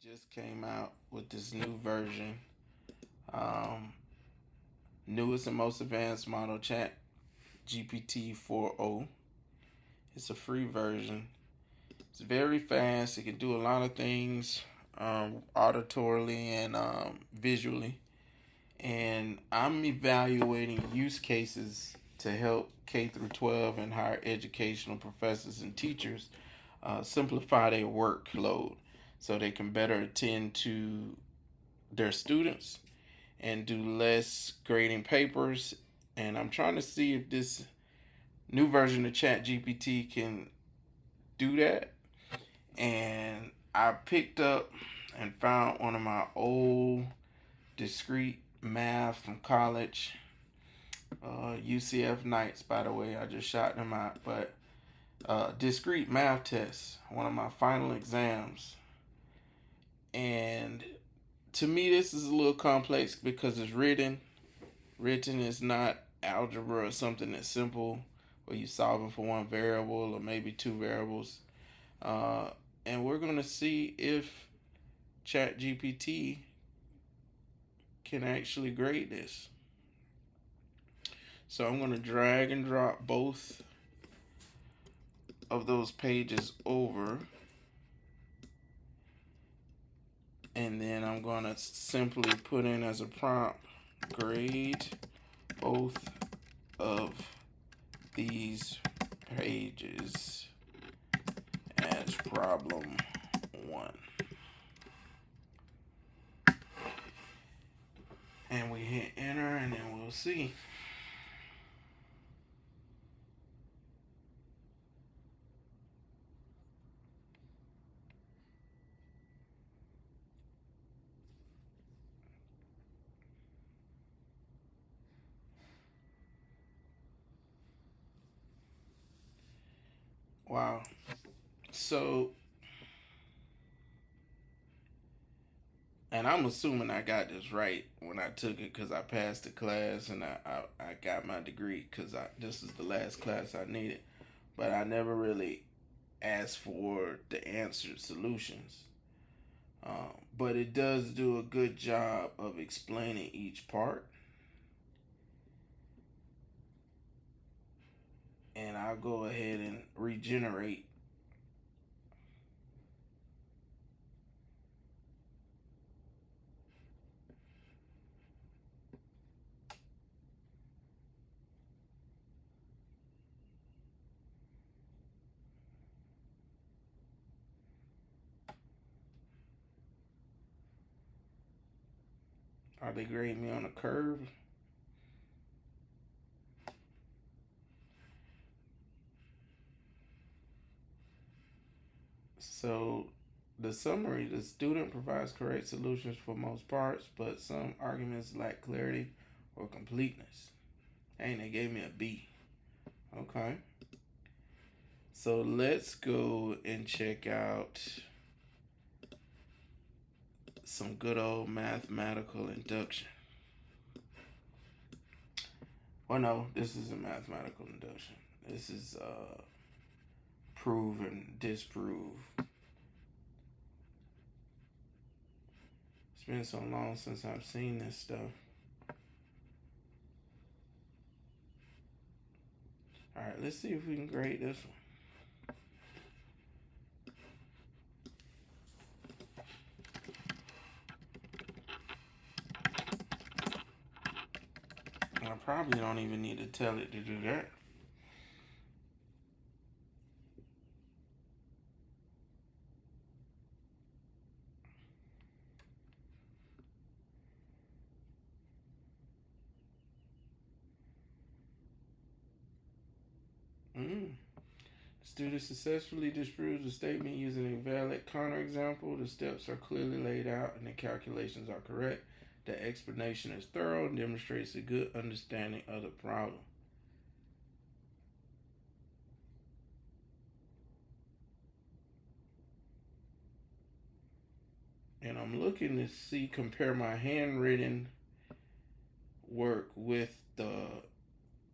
just came out with this new version, um, newest and most advanced model, Chat GPT-4. It's a free version. It's very fast. It can do a lot of things auditorily and visually. And I'm evaluating use cases to help K-12 and higher educational professors and teachers simplify their workload so they can better attend to their students and do less grading papers. And I'm trying to see if this new version of ChatGPT can do that. And I picked up and found one of my old discrete math from college, UCF Knights, by the way. I just shot them out. But discrete math tests, one of my final exams. And to me, this is a little complex because it's written. Written is not algebra or something that's simple where you're solving for one variable or maybe two variables. Uh, and we're going to see if ChatGPT can actually grade this. So I'm going to drag and drop both of those pages over. And then I'm going to simply put in as a prompt, grade both of these pages as problem 1. And we hit enter and then we'll see. Wow. So, and I'm assuming I got this right when I took it because I passed the class and I got my degree because this is the last class I needed. But I never really asked for the answered solutions. But it does do a good job of explaining each part. And I'll go ahead and regenerate. Are they grading me on a curve? So the summary, the student provides correct solutions for most parts, but some arguments lack clarity or completeness. Hey, they gave me a B. Okay. So let's go and check out some good old mathematical induction. Well, no, this isn't mathematical induction. This is prove and disprove. It's been so long since I've seen this stuff. All right, let's see if we can grade this one. I probably don't even need to tell it to do that. Student successfully disproves a statement using a valid counterexample. The steps are clearly laid out and the calculations are correct. The explanation is thorough and demonstrates a good understanding of the problem. And I'm looking to see, compare my handwritten work with the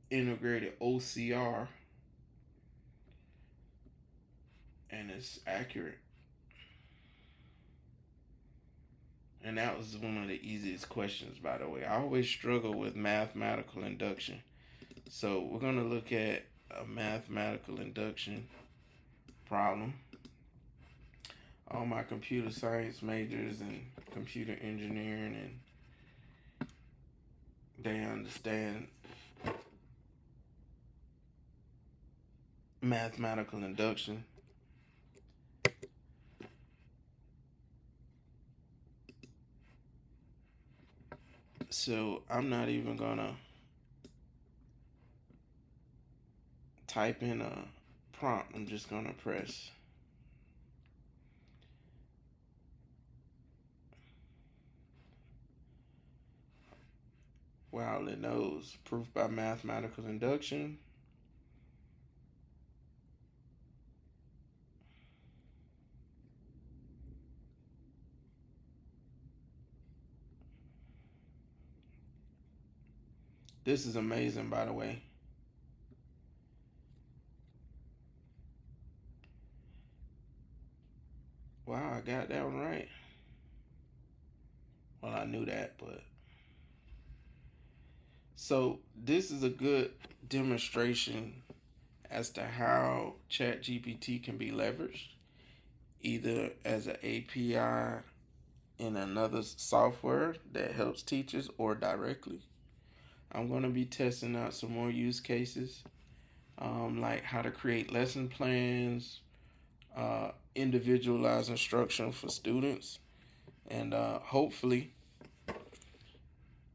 integrated OCR, and it's accurate. And that was one of the easiest questions, by the way. I always struggle with mathematical induction. So we're going to look at a mathematical induction problem. All my computer science majors and computer engineering, and they understand mathematical induction. So I'm not even gonna type in a prompt. I'm just gonna press. Wow, it knows. Proof by mathematical induction. This is amazing, by the way. Wow, I got that one right. Well, I knew that, but. So, this is a good demonstration as to how ChatGPT can be leveraged, either as an API in another software that helps teachers or directly. I'm going to be testing out some more use cases, like how to create lesson plans, individualized instruction for students, and hopefully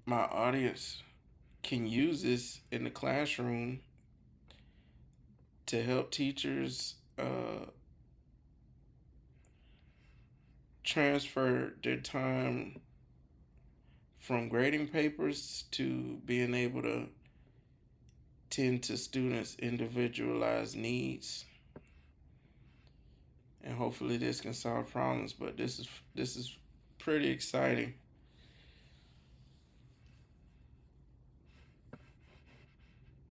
my audience can use this in the classroom to help teachers transfer their time from grading papers to being able to tend to students' individualized needs. And hopefully this can solve problems, but this is pretty exciting.